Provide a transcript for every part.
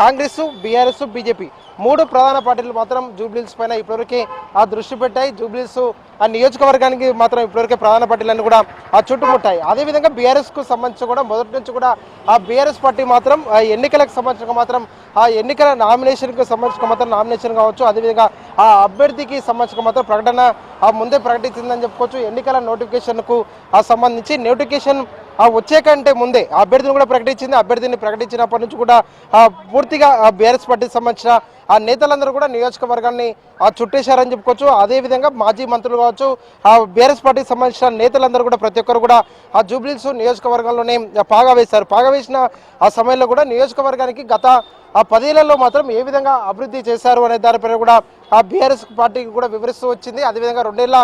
Congress, BRS, BJP మూడు ప్రధాన పార్టీలు మాత్రం జూబ్లీహిల్స్ పైన ఇప్పటివరకే దృష్టి పెట్టాయి. జూబ్లీహిల్స్ నియోజకవర్గానికి మాత్రం ఇప్పటివరకే ప్రధాన పార్టీలన్నీ కూడా చుట్టుముట్టాయి. అదేవిధంగా బీఆర్ఎస్కు సంబంధించి కూడా మొదటి నుంచి కూడా బీఆర్ఎస్ పార్టీ మాత్రం ఎన్నికలకు సంబంధించిన మాత్రం ఎన్నికల నామినేషన్కి సంబంధించిన మాత్రం నామినేషన్ కావచ్చు, అదేవిధంగా అభ్యర్థికి సంబంధించిన మాత్రం ప్రకటన ముందే ప్రకటించిందని చెప్పుకోవచ్చు. ఎన్నికల నోటిఫికేషన్కు సంబంధించి నోటిఫికేషన్ వచ్చే కంటే ముందే అభ్యర్థిని కూడా ప్రకటించింది. అభ్యర్థిని ప్రకటించినప్పటి నుంచి కూడా పూర్తిగా బీఆర్ఎస్ పార్టీకి సంబంధించిన నేతలందరూ కూడా నియోజకవర్గాన్ని చుట్టేశారని చెప్పుకోవచ్చు. అదేవిధంగా మాజీ మంత్రులు కావచ్చు, బీఆర్ఎస్ పార్టీకి సంబంధించిన నేతలందరూ కూడా ప్రతి ఒక్కరు కూడా జూబ్లీహిల్స్ నియోజకవర్గంలోనే పాగా వేశారు. పాగా వేసిన ఆ సమయంలో కూడా నియోజకవర్గానికి గత 10 ఏళ్లలో మాత్రం ఏ విధంగా అభివృద్ధి చేశారు అనే దానిపైన కూడా బీఆర్ఎస్ పార్టీకి కూడా వివరిస్తూ వచ్చింది. అదేవిధంగా 2 ఏళ్ల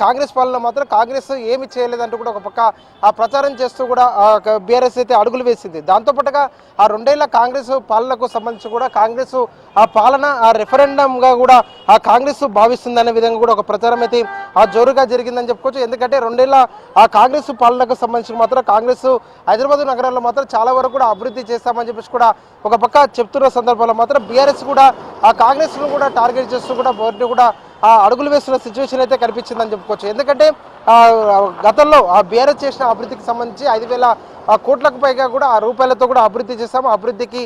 కాంగ్రెస్ పాలన మాత్రం కాంగ్రెస్ ఏమి చేయలేదంటూ కూడా ఒక పక్క ప్రచారం చేస్తూ కూడా బీఆర్ఎస్ అయితే అడుగులు వేసింది. దాంతోపాటుగా 2 ఏళ్ల కాంగ్రెస్ పాలనకు సంబంధించి కూడా కాంగ్రెస్ పాలన రెఫరెండంగా కూడా కాంగ్రెస్ భావిస్తుందనే విధంగా కూడా ఒక ప్రచారం అయితే జోరుగా జరిగిందని చెప్పుకోవచ్చు. ఎందుకంటే 2 ఏళ్ల కాంగ్రెస్ పాలనకు సంబంధించి మాత్రం కాంగ్రెస్ హైదరాబాద్ నగరంలో మాత్రం చాలా వరకు కూడా అభివృద్ధి చేస్తామని చెప్పేసి కూడా ఒక పక్క చెప్తున్న సందర్భంలో మాత్రం బీఆర్ఎస్ కూడా కాంగ్రెస్ను కూడా టార్గెట్ చేస్తూ కూడా బోర్డు కూడా అడుగులు వేస్తున్న సిచ్యువేషన్ అయితే కనిపించిందని చెప్పుకోవచ్చు. ఎందుకంటే గతంలో బీఆర్ఎస్ చేసిన అభివృద్ధికి సంబంధించి 5,000 కోట్లకు పైగా కూడా రూపాయలతో కూడా అభివృద్ధి చేశాము. అభివృద్ధికి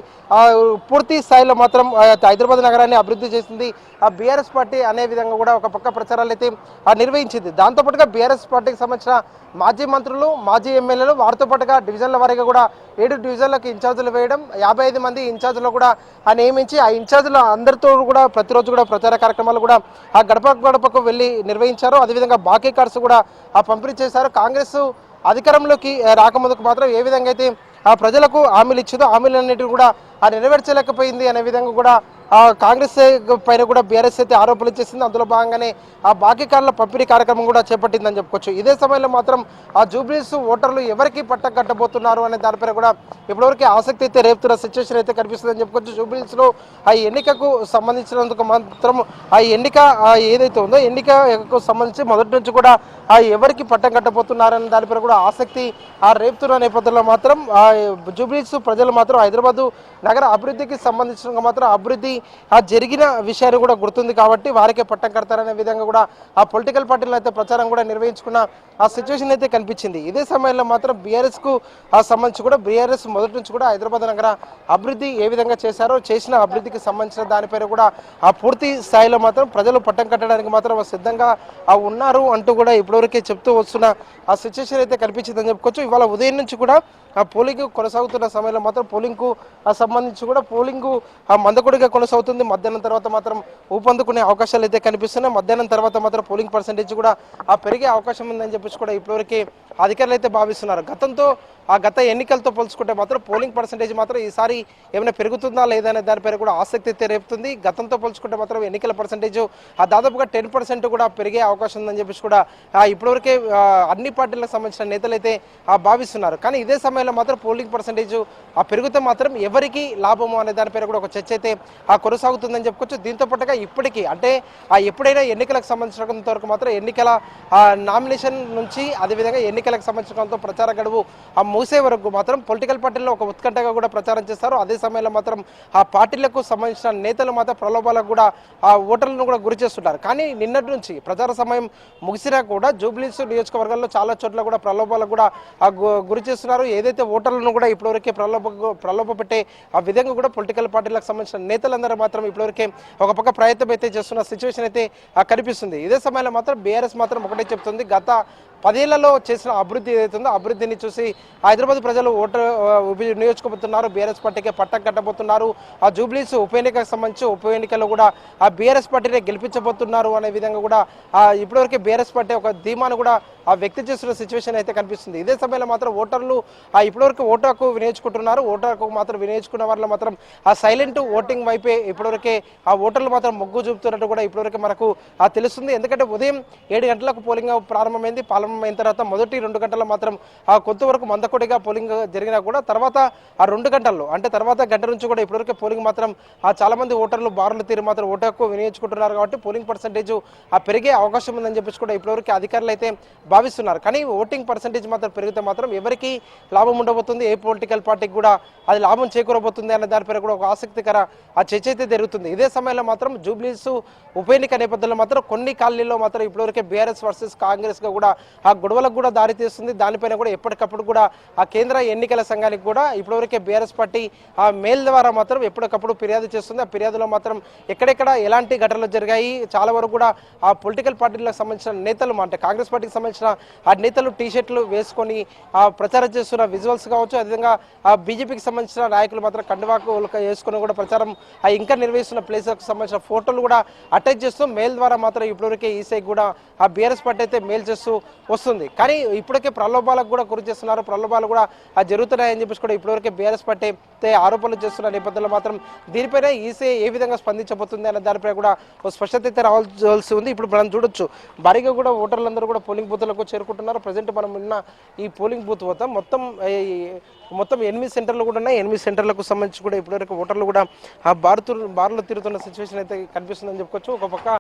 పూర్తి స్థాయిలో మాత్రం హైదరాబాద్ నగరాన్ని అభివృద్ధి చేసింది బీఆర్ఎస్ పార్టీ అనే విధంగా కూడా ఒక పక్క ప్రచారాలు అయితే నిర్వహించింది. దాంతోపాటుగా బీఆర్ఎస్ పార్టీకి సంబంధించిన మాజీ మంత్రులు, మాజీ ఎమ్మెల్యేలు వారితో పాటుగా డివిజన్ల వారీగా కూడా 7 డివిజన్లకు ఇన్ఛార్జీలు వేయడం, 55 మంది ఇన్ఛార్జీలు కూడా నియమించి ఆ ఇన్ఛార్జీలు అందరితో కూడా ప్రతిరోజు కూడా ప్రచార కార్యక్రమాలు కూడా గడప గడపకు వెళ్ళి నిర్వహించారు. అదేవిధంగా బాకీ కార్డ్స్ కూడా పంపిణీ చేశారు. కాంగ్రెస్ అధికారంలోకి రాకముందుకు మాత్రం ఏ విధంగా అయితే ప్రజలకు హామీలు ఇచ్చిందో హామీలన్నిటిని కూడా నెరవేర్చలేకపోయింది అనే విధంగా కూడా కాంగ్రెస్ పైన కూడా బీఆర్ఎస్ అయితే ఆరోపణలు చేసింది. అందులో భాగంగానే బాకీ కార్డుల పంపిణీ కార్యక్రమం కూడా చేపట్టిందని చెప్పుకోవచ్చు. ఇదే సమయంలో మాత్రం జూబ్లీహిల్స్ ఓటర్లు ఎవరికి పట్టకట్టబోతున్నారు అనే దానిపైన కూడా ఇప్పటివరకు ఆసక్తి అయితే రేపుతున్న సిచ్యువేషన్ అయితే కనిపిస్తుందని చెప్పుకోవచ్చు. జూబ్లీహిల్స్లో ఎన్నికకు సంబంధించినందుకు మాత్రం ఎన్నిక ఏదైతే ఉందో ఎన్నికకు సంబంధించి మొదటి నుంచి కూడా ఎవరికి పట్టం కట్టబోతున్నారనే దానిపైన కూడా ఆసక్తి రేపుతున్న నేపథ్యంలో మాత్రం జూబ్లీహిల్స్ ప్రజలు మాత్రం హైదరాబాద్ నగర అభివృద్ధికి సంబంధించిన మాత్రం అభివృద్ధి జరిగిన విషయాన్ని కూడా గుర్తుంది కాబట్టి వారికే పట్టం కడతారనే విధంగా కూడా పొలిటికల్ పార్టీలు అయితే ప్రచారం కూడా నిర్వహించుకున్న సిచ్యువేషన్ అయితే కనిపించింది. ఇదే సమయంలో మాత్రం బీఆర్ఎస్కు సంబంధించి కూడా బీఆర్ఎస్ మొదటి నుంచి కూడా హైదరాబాద్ నగర అభివృద్ధి ఏ విధంగా చేశారో చేసిన అభివృద్ధికి సంబంధించిన దానిపైన కూడా పూర్తి స్థాయిలో మాత్రం ప్రజలు పట్టం కట్టడానికి మాత్రం సిద్ధంగా ఉన్నారు అంటూ కూడా ఇప్పటివరకే చెప్తూ వస్తున్న సిచ్యువేషన్ అయితే కనిపించిందని చెప్పుకోవచ్చు. ఇవాళ ఉదయం నుంచి కూడా పోలింగ్ కొనసాగుతున్న సమయంలో మాత్రం పోలింగ్కు సంబంధించి కూడా పోలింగ్ మందకొడిగా కొనసాగుతుంది. మధ్యాహ్నం తర్వాత మాత్రం ఊపందుకునే అవకాశాలు అయితే కనిపిస్తున్నాయి. మధ్యాహ్నం తర్వాత మాత్రం పోలింగ్ పర్సెంటేజ్ కూడా పెరిగే అవకాశం ఉందని చెప్పేసి కూడా ఇప్పటివరకే అధికారులు అయితే భావిస్తున్నారు. గత ఎన్నికలతో పోల్చుకుంటే మాత్రం పోలింగ్ పర్సెంటేజ్ మాత్రం ఈసారి ఏమైనా పెరుగుతుందా లేదా అనే దానిపైన కూడా ఆసక్తి అయితే రేపుతుంది. గతంతో పోల్చుకుంటే మాత్రం ఎన్నికల పర్సెంటేజ్ దాదాపుగా 10% కూడా పెరిగే అవకాశం ఉందని చెప్పేసి కూడా ఇప్పటివరకే అన్ని పార్టీలకు సంబంధించిన నేతలు అయితే భావిస్తున్నారు. కానీ ఇదే సమయంలో మాత్రం పోలింగ్ పర్సెంటేజ్ పెరిగితే మాత్రం ఎవరికి లాభము అనే దానిపైన కూడా ఒక చర్చ అయితే కొనసాగుతుందని చెప్పుకోవచ్చు. దీంతో పాటుగా ఇప్పటికీ అంటే ఎప్పుడైనా ఎన్నికలకు సంబంధించినంత వరకు మాత్రం ఎన్నికల నామినేషన్ నుంచి అదేవిధంగా ఎన్నికలకు సంబంధించినంత ప్రచార గడువు ముగిసే వరకు మాత్రం పొలిటికల్ పార్టీల్లో ఒక ఉత్కంఠగా కూడా ప్రచారం చేస్తారు. అదే సమయంలో మాత్రం ఆ పార్టీలకు సంబంధించిన నేతలు మాత్రం ప్రలోభాలకు కూడా ఓటర్లను కూడా గురి చేస్తుంటారు. కానీ నిన్నటి నుంచి ప్రచార సమయం ముగిసినా కూడా జూబ్లీహిల్స్ నియోజకవర్గాల్లో చాలా చోట్ల కూడా ప్రలోభాలకు కూడా గురి చేస్తున్నారు. ఏదైతే ఓటర్లను కూడా ఇప్పటివరకే ప్రలోభ పెట్టే ఆ విధంగా కూడా పొలిటికల్ పార్టీలకు సంబంధించిన నేతలందరూ మాత్రం ఇప్పటివరకే ఒక పక్క ప్రయత్నం అయితే చేస్తున్న సిచ్యువేషన్ అయితే కనిపిస్తుంది. ఇదే సమయంలో మాత్రం బీఆర్ఎస్ మాత్రం ఒకటే చెప్తుంది, గత 10 ఏళ్లలో చేసిన అభివృద్ధి ఏదైతుందో అభివృద్ధిని చూసి హైదరాబాద్ ప్రజలు ఓటు నియోజకబోతున్నారు. బీఆర్ఎస్ పార్టీకే పట్టం కట్టబోతున్నారు. జూబ్లీహిల్స్ ఉప ఎన్నికకు సంబంధించి ఉప ఎన్నికల్లో కూడా బీఆర్ఎస్ పార్టీనే గెలిపించబోతున్నారు అనే విధంగా కూడా ఇప్పటివరకు బీఆర్ఎస్ పార్టీ ఒక ధీమాను కూడా వ్యక్తం చేస్తున్న సిచ్యువేషన్ అయితే కనిపిస్తుంది. ఇదే సమయంలో మాత్రం ఓటర్లు ఇప్పటివరకు ఓటు హక్కు వినియోగించుకుంటున్నారు. ఓటు హక్కు మాత్రం వినియోగించుకున్న వాళ్ళు మాత్రం సైలెంట్ ఓటింగ్ వైపే ఇప్పటివరకే ఓటర్లు మాత్రం మొగ్గు చూపుతున్నట్టు కూడా ఇప్పటివరకు మనకు తెలుస్తుంది. ఎందుకంటే ఉదయం 7 గంటలకు పోలింగ్ ప్రారంభమైంది. అయిన తర్వాత మొదటి 2 గంటలు మాత్రం కొంతవరకు మందకొడిగా పోలింగ్ జరిగినా కూడా తర్వాత 2 గంటల్లో అంటే తర్వాత గంట నుంచి కూడా ఇప్పటివరకు పోలింగ్ మాత్రం చాలా మంది ఓటర్లు బారులు తీరి మాత్రం ఓటు హక్కు వినియోగించుకుంటున్నారు. కాబట్టి పోలింగ్ పర్సెంటేజ్ పెరిగే అవకాశం ఉందని చెప్పేసి కూడా ఇప్పటివరకు అధికారులు అయితే భావిస్తున్నారు. కానీ ఓటింగ్ పర్సెంటేజ్ మాత్రం పెరిగితే మాత్రం ఎవరికి లాభం ఉండబోతుంది, ఏ పొలిటికల్ పార్టీకి కూడా అది లాభం చేకూరబోతుంది అన్న దానిపైన కూడా ఒక ఆసక్తికర చర్చ అయితే జరుగుతుంది. ఇదే సమయంలో మాత్రం జూబ్లీస్ ఉప ఎన్నిక నేపథ్యంలో మాత్రం కొన్ని కాలనీల్లో మాత్రం ఇప్పటివరకే బీఆర్ఎస్ వర్సెస్ కాంగ్రెస్గా కూడా ఆ గొడవలకు కూడా దారితీస్తుంది. దానిపైన కూడా ఎప్పటికప్పుడు కూడా ఆ కేంద్ర ఎన్నికల సంఘానికి కూడా ఇప్పటివరకే బీఆర్ఎస్ పార్టీ ఆ మెయిల్ ద్వారా మాత్రం ఎప్పటికప్పుడు ఫిర్యాదు చేస్తుంది. ఆ ఫిర్యాదులో మాత్రం ఎక్కడెక్కడ ఎలాంటి ఘటనలు జరిగాయి, చాలా వరకు కూడా ఆ పొలిటికల్ పార్టీలకు సంబంధించిన నేతలు అంటే కాంగ్రెస్ పార్టీకి సంబంధించిన ఆ నేతలు టీషర్ట్లు వేసుకొని ఆ ప్రచారం చేస్తున్న విజువల్స్ కావచ్చు, అదేవిధంగా ఆ బీజేపీకి సంబంధించిన నాయకులు మాత్రం కండువాకు వేసుకొని కూడా ప్రచారం ఇంకా నిర్వహిస్తున్న ప్లేస్లకు సంబంధించిన ఫోటోలు కూడా అటాచ్ చేస్తూ మెయిల్ ద్వారా మాత్రం ఇప్పటివరకే ఈసీఐ కూడా ఆ బీఆర్ఎస్ పార్టీ అయితే మెయిల్ చేస్తూ వస్తుంది. కానీ ఇప్పటికే ప్రలోభాలకు కూడా గురి చేస్తున్నారు, ప్రలోభాలు కూడా జరుగుతున్నాయని చెప్పేసి కూడా ఇప్పటివరకే బీఆర్ఎస్ పార్టీ అయితే ఆరోపణలు చేస్తున్న నేపథ్యంలో మాత్రం దీనిపైన ఈసీఐ ఏ విధంగా స్పందించబోతుంది అనే దానిపై కూడా స్పష్టత అయితే రావాల్సి ఉంది. ఇప్పుడు మనం చూడొచ్చు భారీగా కూడా ఓటర్లందరూ కూడా పోలింగ్ బూత్లకు చేరుకుంటున్నారు. ప్రజెంట్ మనం ఉన్న ఈ పోలింగ్ బూత్ వద్ద మొత్తం 8 సెంటర్లు కూడా ఉన్నాయి. 8 సెంటర్లకు సంబంధించి కూడా ఇప్పటివరకు ఓటర్లు కూడా బార్లో తిరుగుతున్న సిచ్యువేషన్ అయితే కనిపిస్తుందని చెప్పుకోవచ్చు. ఒక పక్క